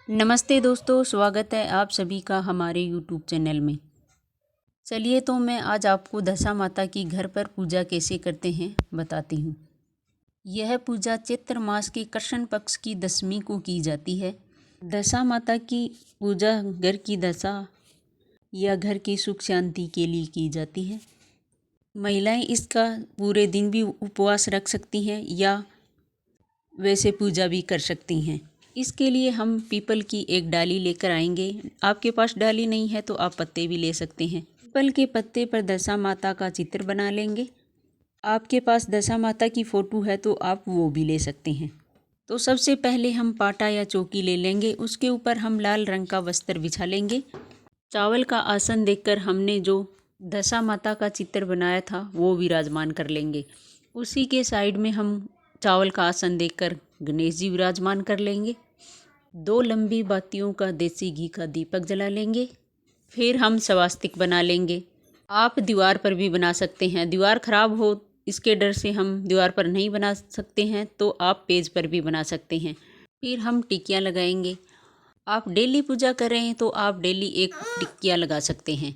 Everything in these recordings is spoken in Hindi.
नमस्ते दोस्तों, स्वागत है आप सभी का हमारे यूट्यूब चैनल में। चलिए तो मैं आज आपको दशा माता की घर पर पूजा कैसे करते हैं बताती हूँ। यह पूजा चैत्र मास के कृष्ण पक्ष की दशमी को की जाती है। दशा माता की पूजा घर की दशा या घर की सुख शांति के लिए की जाती है। महिलाएं इसका पूरे दिन भी उपवास रख सकती हैं या वैसे पूजा भी कर सकती हैं। इसके लिए हम पीपल की एक डाली लेकर आएंगे। आपके पास डाली नहीं है तो आप पत्ते भी ले सकते हैं। पीपल के पत्ते पर दशा माता का चित्र बना लेंगे। आपके पास दशा माता की फ़ोटो है तो आप वो भी ले सकते हैं। तो सबसे पहले हम पाटा या चौकी ले लेंगे। उसके ऊपर हम लाल रंग का वस्त्र बिछा लेंगे। चावल का आसन देखकर हमने जो दशा माता का चित्र बनाया था वो विराजमान कर लेंगे। उसी के साइड में हम चावल का आसन देखकर गणेश जी विराजमान कर लेंगे। 2 लंबी बातियों का देसी घी का दीपक जला लेंगे। फिर हम स्वास्तिक बना लेंगे। आप दीवार पर भी बना सकते हैं। दीवार खराब हो इसके डर से हम दीवार पर नहीं बना सकते हैं तो आप पेज पर भी बना सकते हैं। फिर हम टिक्कियाँ लगाएंगे। आप डेली पूजा कर रहे हैं तो आप डेली एक टिक्कियाँ लगा सकते हैं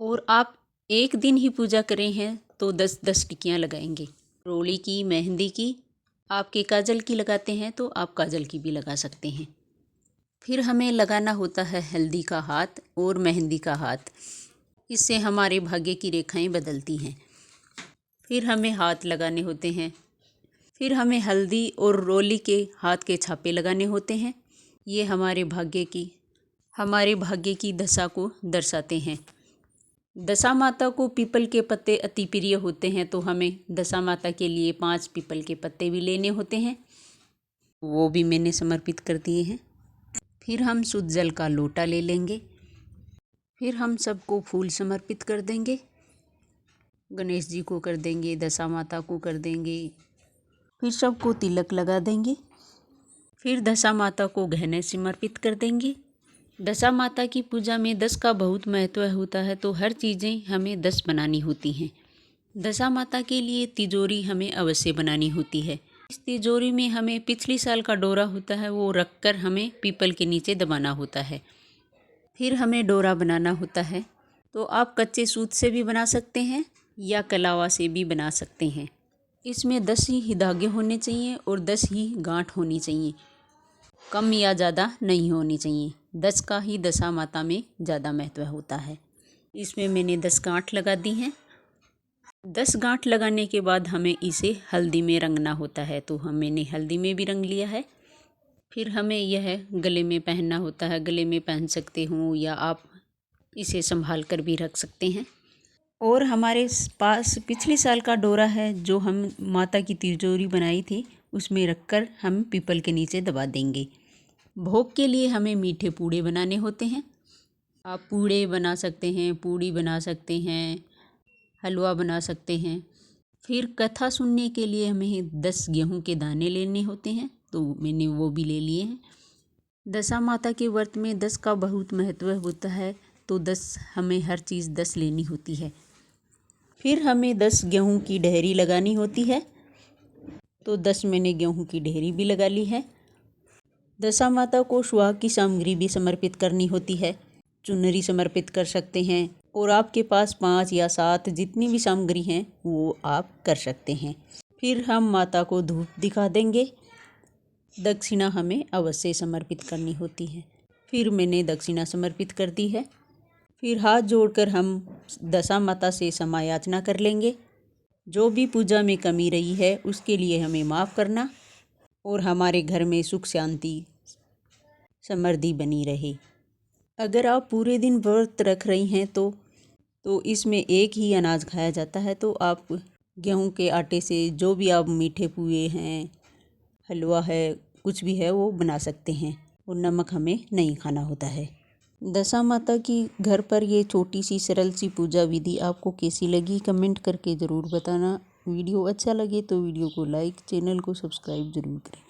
और आप एक दिन ही पूजा कर रहे हैं तो 10-10 टिक्कियाँ लगाएंगे। रोली की, मेहंदी की, आपके काजल की लगाते हैं तो आप काजल की भी लगा सकते हैं। फिर हमें लगाना होता है हल्दी का हाथ और मेहंदी का हाथ। इससे हमारे भाग्य की रेखाएं बदलती हैं। फिर हमें हाथ लगाने होते हैं। फिर हमें हल्दी और रोली के हाथ के छापे लगाने होते हैं। ये हमारे भाग्य की दशा को दर्शाते हैं। दशा माता को पीपल के पत्ते अति प्रिय होते हैं तो हमें दशा माता के लिए 5 पीपल के पत्ते भी लेने होते हैं। वो भी मैंने समर्पित कर दिए हैं। फिर हम शुद्ध जल का लोटा ले लेंगे। फिर हम सबको फूल समर्पित कर देंगे। गणेश जी को कर देंगे, दशा माता को कर देंगे। फिर सबको तिलक लगा देंगे। फिर दशा माता को गहने समर्पित कर देंगे। दशा माता की पूजा में 10 का बहुत महत्व होता है तो हर चीज़ें हमें 10 बनानी होती हैं। दशा माता के लिए तिजोरी हमें अवश्य बनानी होती है। इस तिजोरी में हमें पिछले साल का डोरा होता है वो रखकर हमें पीपल के नीचे दबाना होता है। फिर हमें डोरा बनाना होता है तो आप कच्चे सूत से भी बना सकते हैं या कलावा से भी बना सकते हैं। इसमें 10 ही धागे होने चाहिए और 10 ही गांठ होनी चाहिए। कम या ज़्यादा नहीं होनी चाहिए। 10 का ही दशा माता में ज़्यादा महत्व होता है। इसमें मैंने 10 गांठ लगा दी हैं। 10 गांठ लगाने के बाद हमें इसे हल्दी में रंगना होता है तो मैंने हल्दी में भी रंग लिया है। फिर हमें यह गले में पहनना होता है। गले में पहन सकते हो या आप इसे संभाल कर भी रख सकते हैं। और हमारे पास पिछले साल का डोरा है जो हम माता की तिजोरी बनाई थी उसमें रखकर हम पीपल के नीचे दबा देंगे। भोग के लिए हमें मीठे पूड़े बनाने होते हैं। आप पूड़े बना सकते हैं, पूड़ी बना सकते हैं, हलवा बना सकते हैं। फिर कथा सुनने के लिए हमें 10 गेहूं के दाने लेने होते हैं तो मैंने वो भी ले लिए हैं। दशा माता के व्रत में 10 का बहुत महत्व होता है तो 10 हमें हर चीज़ 10 लेनी होती है। फिर हमें 10 गेहूं की ढेरी लगानी होती है तो 10 मैंने गेहूं की ढेरी भी लगा ली है। दशा माता को सुहाग की सामग्री भी समर्पित करनी होती है। चुनरी समर्पित कर सकते हैं और आपके पास 5 या 7 जितनी भी सामग्री हैं वो आप कर सकते हैं। फिर हम माता को धूप दिखा देंगे। दक्षिणा हमें अवश्य समर्पित करनी होती है। फिर मैंने दक्षिणा समर्पित कर दी है। फिर हाथ जोड़कर हम दशा माता से क्षमा याचना कर लेंगे। जो भी पूजा में कमी रही है उसके लिए हमें माफ़ करना और हमारे घर में सुख शांति समृद्धि बनी रहे। अगर आप पूरे दिन व्रत रख रही हैं तो इसमें एक ही अनाज खाया जाता है तो आप गेहूं के आटे से जो भी आप मीठे पुए हैं, हलवा है, कुछ भी है वो बना सकते हैं और नमक हमें नहीं खाना होता है। दशा माता की घर पर ये छोटी सी सरल सी पूजा विधि आपको कैसी लगी कमेंट करके ज़रूर बताना। वीडियो अच्छा लगे तो वीडियो को लाइक, चैनल को सब्सक्राइब ज़रूर करें।